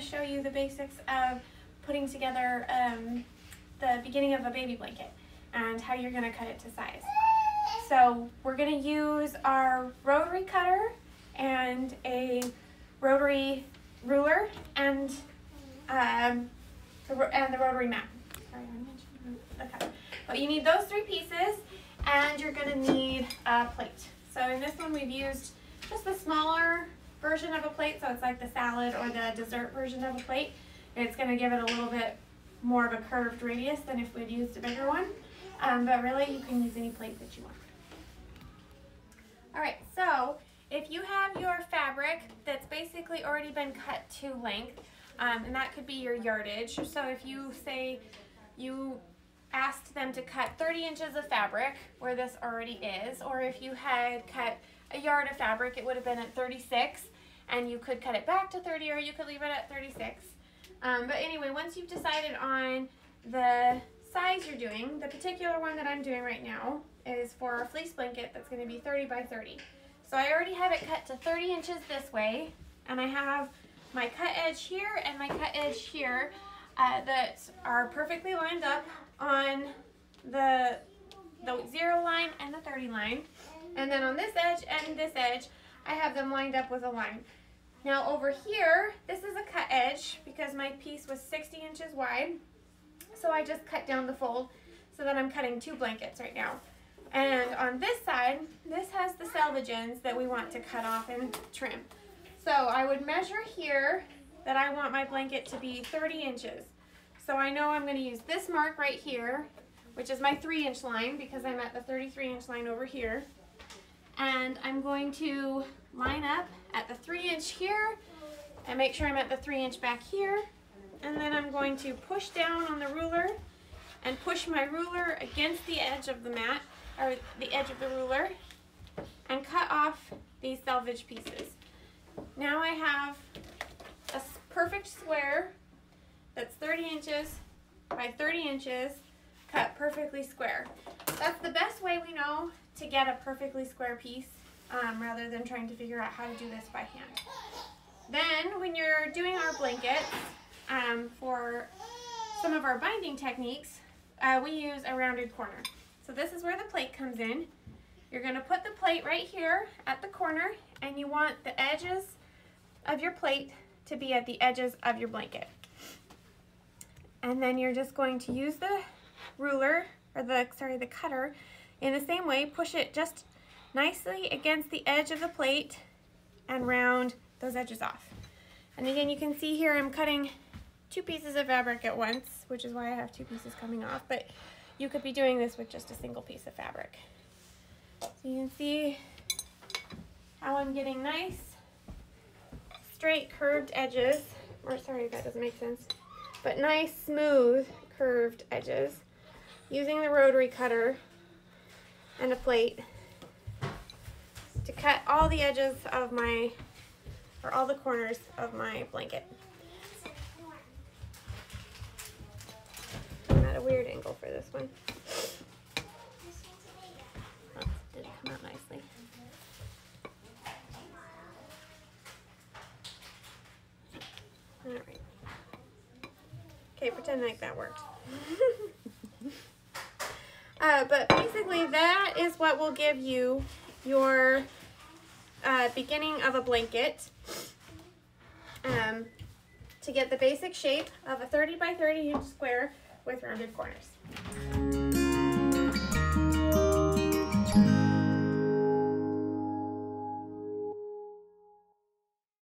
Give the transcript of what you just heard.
to show you the basics of putting together the beginning of a baby blanket and how you're going to cut it to size. So we're going to use our rotary cutter and a rotary ruler and the rotary mat. Sorry, I mentioned the cutter. But you need those 3 pieces, and you're going to need a plate. So in this one we've used just the smaller version of a plate, so it's like the salad or the dessert version of a plate. It's going to give it a little bit more of a curved radius than if we'd used a bigger one. But really you can use any plate that you want. Alright, so if you have your fabric that's basically already been cut to length, and that could be your yardage. So if you say you asked them to cut 30 inches of fabric where this already is, or if you had cut a yard of fabric, it would have been at 36, and you could cut it back to 30 or you could leave it at 36. But anyway, once you've decided on the size you're doing, the particular one that I'm doing right now is for a fleece blanket that's going to be 30 by 30. So I already have it cut to 30 inches this way, and I have my cut edge here and my cut edge here that are perfectly lined up on the 0 line and the 30 line. And then on this edge and this edge, I have them lined up with a line. Now over here, this is a cut edge because my piece was 60 inches wide. So I just cut down the fold so that I'm cutting 2 blankets right now. And on this side, this has the selvage ends that we want to cut off and trim. So I would measure here that I want my blanket to be 30 inches. So I know I'm going to use this mark right here, which is my 3-inch line because I'm at the 33-inch line over here. And I'm going to line up at the 3-inch here and make sure I'm at the 3-inch back here. And then I'm going to push down on the ruler and push my ruler against the edge of the mat, or the edge of the ruler, and cut off these selvage pieces. Now I have a perfect square that's 30 inches by 30 inches cut perfectly square. That's the best way we know to get a perfectly square piece rather than trying to figure out how to do this by hand. Then when you're doing our blankets, for some of our binding techniques, we use a rounded corner. So this is where the plate comes in. You're going to put the plate right here at the corner, and you want the edges of your plate to be at the edges of your blanket. And then you're just going to use the ruler, or the cutter, in the same way, push it just nicely against the edge of the plate and round those edges off. And again, you can see here I'm cutting 2 pieces of fabric at once, which is why I have 2 pieces coming off, but you could be doing this with just a single piece of fabric. So you can see how I'm getting nice, straight, curved edges, or sorry, that doesn't make sense, but nice, smooth, curved edges, using the rotary cutter and a plate to cut all the edges of my, or all the corners of my blanket. I'm at a weird angle for this one. Oh, did it come out nicely? All right. Okay, pretend like that worked. But basically that is what will give you your beginning of a blanket to get the basic shape of a 30 by 30 inch square with rounded corners.